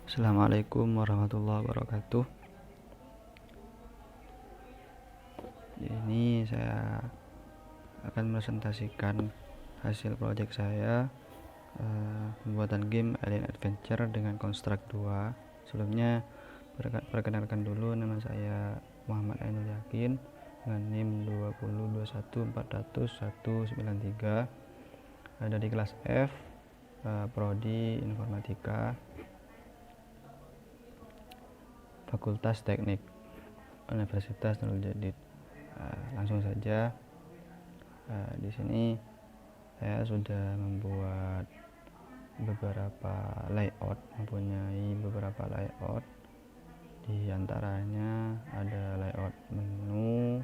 Assalamualaikum warahmatullahi wabarakatuh. Ini saya akan presentasikan hasil proyek saya, pembuatan game Alien Adventure dengan Construct 2. Sebelumnya perkenalkan dulu, nama saya Muhammad Ainul Yakin dengan NIM 20214000193, ada di kelas F, Prodi Informatika, Fakultas Teknik Universitas Nurul Jadid. Langsung saja, di sini saya sudah membuat beberapa layout, mempunyai beberapa layout. Di antaranya ada layout menu,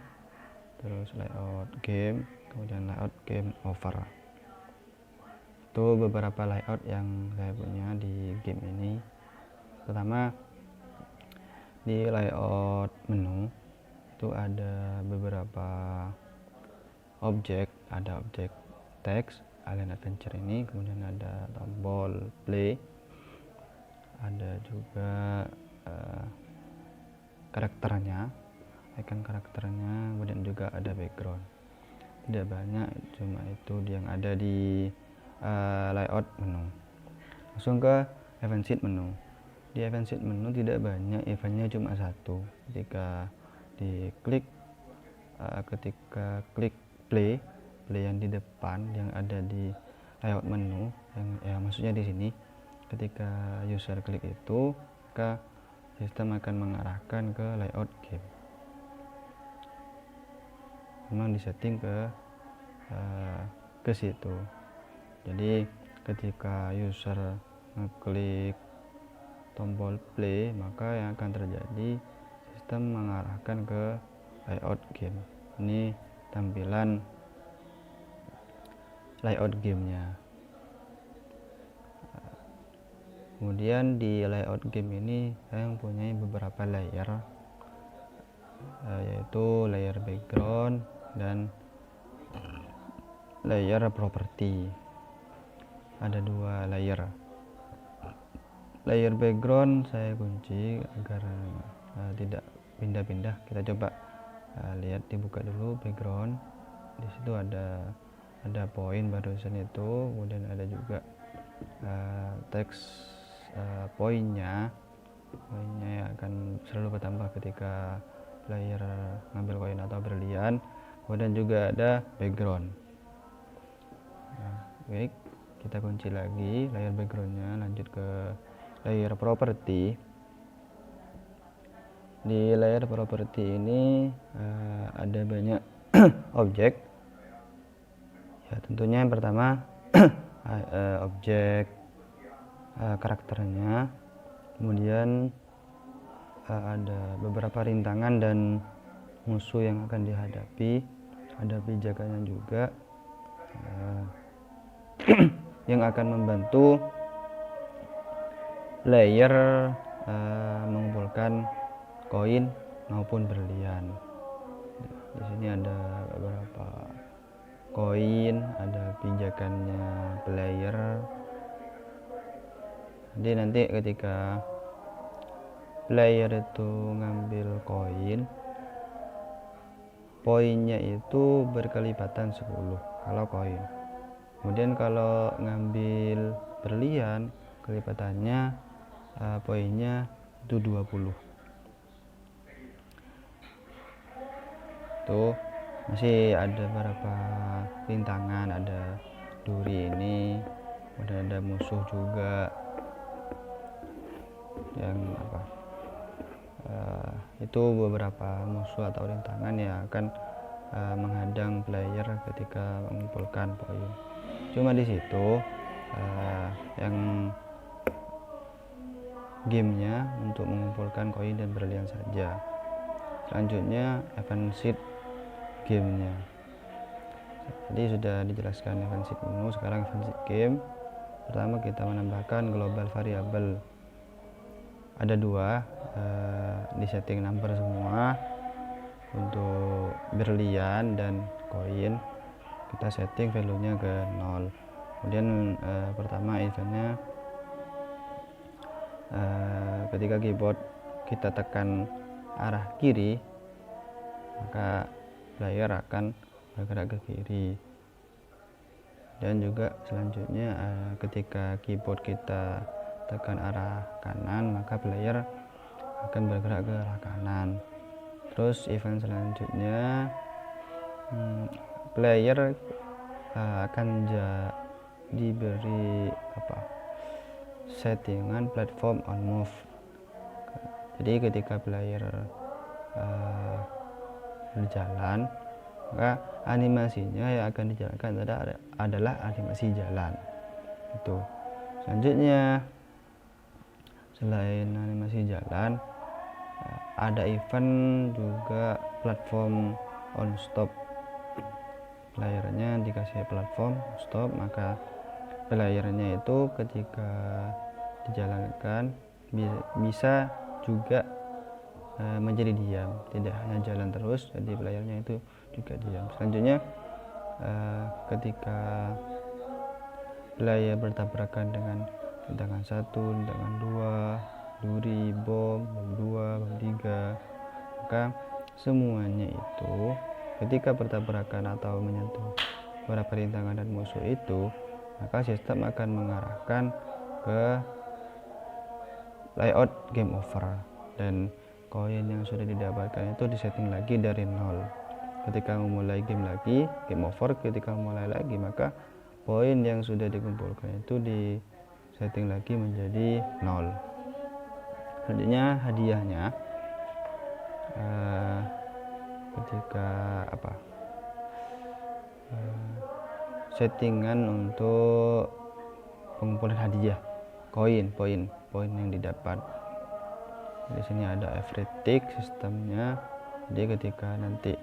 terus layout game, kemudian layout game over. Itu beberapa layout yang saya punya di game ini. Pertama, di layout menu itu ada beberapa objek, ada objek teks Alien Adventure ini, kemudian ada tombol play, ada juga karakternya, icon karakternya, kemudian juga ada background. Tidak banyak, cuma itu yang ada di layout menu. Langsung ke event sheet menu. Di event sheet menu tidak banyak, eventnya cuma satu. Ketika klik play yang di depan yang ada di layout menu, yang maksudnya di sini, ketika user klik itu, maka sistem akan mengarahkan ke layout game. Memang disetting ke situ. Jadi ketika user ngeklik tombol play, maka yang akan terjadi, sistem mengarahkan ke layout game. Ini tampilan layout gamenya. Kemudian di layout game ini saya mempunyai beberapa layer, yaitu layer background dan layer property. Ada dua layer. Layer background saya kunci agar tidak pindah-pindah. Kita coba lihat, dibuka dulu background. Di situ ada poin barusan itu, kemudian ada juga teks poinnya yang akan selalu bertambah ketika player ngambil koin atau berlian. Kemudian juga ada background. Baik, kita kunci lagi layer backgroundnya, lanjut ke layer property. Di layer property ini ada banyak objek. Ya, tentunya yang pertama objek karakternya, kemudian ada beberapa rintangan dan musuh yang akan dihadapi, ada pijakannya juga yang akan membantu player mengumpulkan koin maupun berlian. Di sini ada beberapa koin, ada pijakannya player. Jadi nanti ketika player itu ngambil koin, poinnya itu berkelipatan 10 kalau koin. Kemudian kalau ngambil berlian, kelipatannya poinnya itu 20. Tuh masih ada beberapa rintangan, ada duri ini, kemudian ada musuh juga yang itu beberapa musuh atau rintangan yang akan menghadang player ketika mengumpulkan poin. Cuma di situ yang gamenya untuk mengumpulkan koin dan berlian saja. Selanjutnya event sheet gamenya. Jadi sudah dijelaskan event sheet menu, sekarang event sheet game. Pertama kita menambahkan global variable. Ada dua, di setting number semua. Untuk berlian dan koin kita setting value nya ke 0. Kemudian pertama eventnya ketika keyboard kita tekan arah kiri, maka player akan bergerak ke kiri. Dan juga selanjutnya ketika keyboard kita tekan arah kanan, maka player akan bergerak ke arah kanan. Terus event selanjutnya, player akan diberi settingan platform on move. Jadi ketika player berjalan, maka animasinya yang akan dijalankan adalah animasi jalan. Itu. Selanjutnya, selain animasi jalan, ada event juga platform on stop. Playernya dikasih platform stop, maka playernya itu ketika dijalankan bisa juga menjadi diam, tidak hanya jalan terus, jadi playernya itu juga diam. Selanjutnya, ketika player bertabrakan dengan tendangan 1, tendangan 2, duri, bom 2, bom 3, maka semuanya itu ketika bertabrakan atau menyentuh beberapa rintangan dan musuh itu, maka sistem akan mengarahkan ke layout game over, dan koin yang sudah didapatkan itu disetting lagi dari 0. Ketika memulai game lagi, game over. Ketika memulai lagi, maka poin yang sudah dikumpulkan itu disetting lagi menjadi 0. Selanjutnya hadiahnya, ketika settingan untuk pengumpulan hadiah, poin yang didapat. Di sini ada every tick sistemnya. Jadi ketika nanti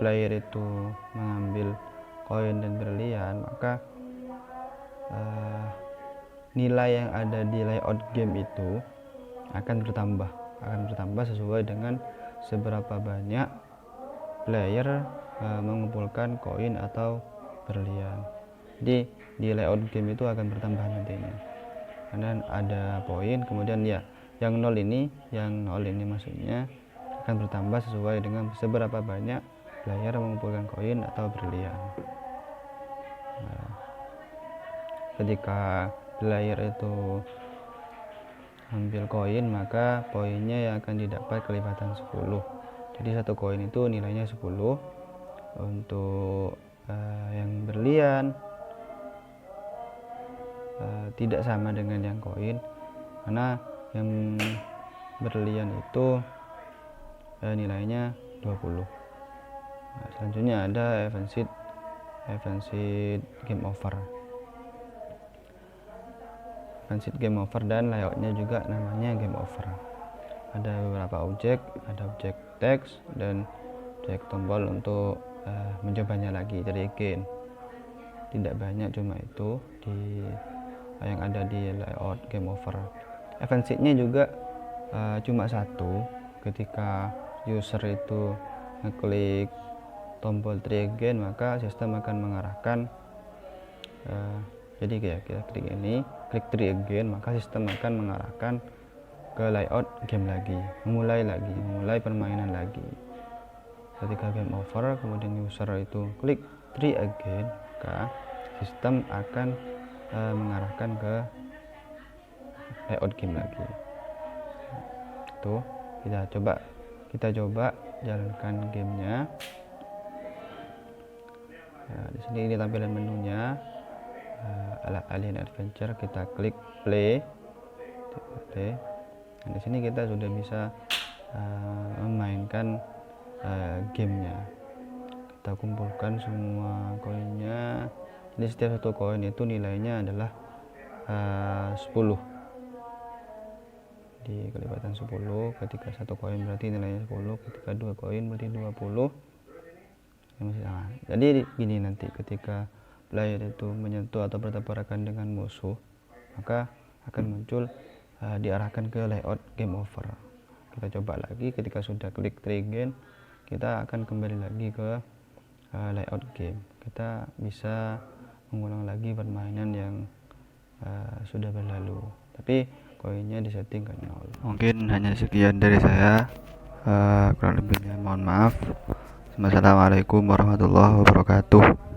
player itu mengambil koin dan berlian, maka nilai yang ada di layout game itu akan bertambah sesuai dengan seberapa banyak player mengumpulkan koin atau berlian. Jadi di layout game itu akan bertambah nantinya, karena ada poin, kemudian ya yang 0 ini maksudnya akan bertambah sesuai dengan seberapa banyak player mengumpulkan koin atau berlian. Ketika player itu ambil koin, maka poinnya yang akan didapat kelipatan 10. Jadi satu koin itu nilainya 10. Untuk yang berlian tidak sama dengan yang koin, karena yang berlian itu nilainya 20. Selanjutnya ada event sheet game over. Event sheet game over dan layoutnya juga namanya game over. Ada beberapa objek, ada objek teks dan objek tombol untuk mencobanya lagi dari again. Tidak banyak, cuma itu yang ada di layout game over. Event sheet-nya juga cuma satu. Ketika user itu ngeklik tombol try again, maka sistem akan mengarahkan jadi kita klik try again, maka sistem akan mengarahkan ke layout game lagi, memulai permainan lagi. Ketika game over, kemudian user itu klik try again, maka sistem akan mengarahkan ke layout game lagi. Tuh, kita coba jalankan gamenya. Di sini ini tampilan menunya, Alien Adventure. Kita klik play. Di sini kita sudah bisa memainkan gamenya. Kita kumpulkan semua koinnya. Jadi setiap satu koin itu nilainya adalah 10. Di kelipatan 10. Ketika satu koin berarti nilainya 10, ketika dua koin berarti 20. Jadi gini, nanti ketika player itu menyentuh atau bertabrakan dengan musuh, maka akan muncul diarahkan ke layout game over. Kita coba lagi, ketika sudah klik try again, kita akan kembali lagi ke layout game. Kita bisa mengulang lagi permainan yang sudah berlalu. Tapi koinnya disetting ke 0. Mungkin hanya sekian dari saya, kurang lebihnya mohon maaf. Wassalamualaikum warahmatullahi wabarakatuh.